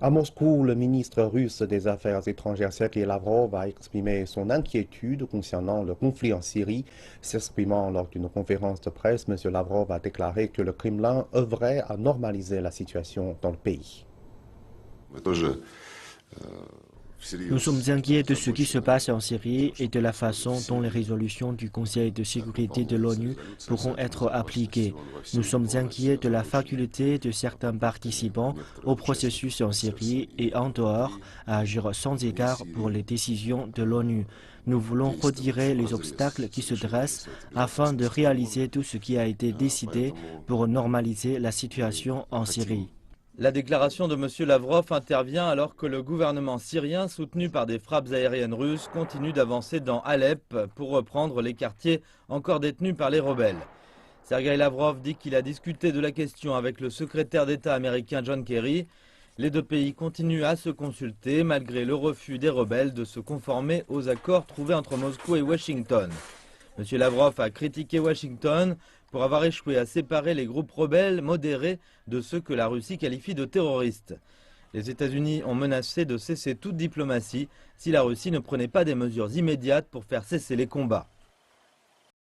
À Moscou, le ministre russe des Affaires étrangères Sergei Lavrov a exprimé son inquiétude concernant le conflit en Syrie. S'exprimant lors d'une conférence de presse, M. Lavrov a déclaré que le Kremlin œuvrait à normaliser la situation dans le pays. Nous sommes inquiets de ce qui se passe en Syrie et de la façon dont les résolutions du Conseil de sécurité de l'ONU pourront être appliquées. Nous sommes inquiets de la faculté de certains participants au processus en Syrie et en dehors à agir sans égard pour les décisions de l'ONU. Nous voulons retirer les obstacles qui se dressent afin de réaliser tout ce qui a été décidé pour normaliser la situation en Syrie. La déclaration de M. Lavrov intervient alors que le gouvernement syrien, soutenu par des frappes aériennes russes, continue d'avancer dans Alep pour reprendre les quartiers encore détenus par les rebelles. Sergei Lavrov dit qu'il a discuté de la question avec le secrétaire d'État américain John Kerry. Les deux pays continuent à se consulter malgré le refus des rebelles de se conformer aux accords trouvés entre Moscou et Washington. M. Lavrov a critiqué Washington pour avoir échoué à séparer les groupes rebelles modérés de ceux que la Russie qualifie de terroristes. Les États-Unis ont menacé de cesser toute diplomatie si la Russie ne prenait pas des mesures immédiates pour faire cesser les combats.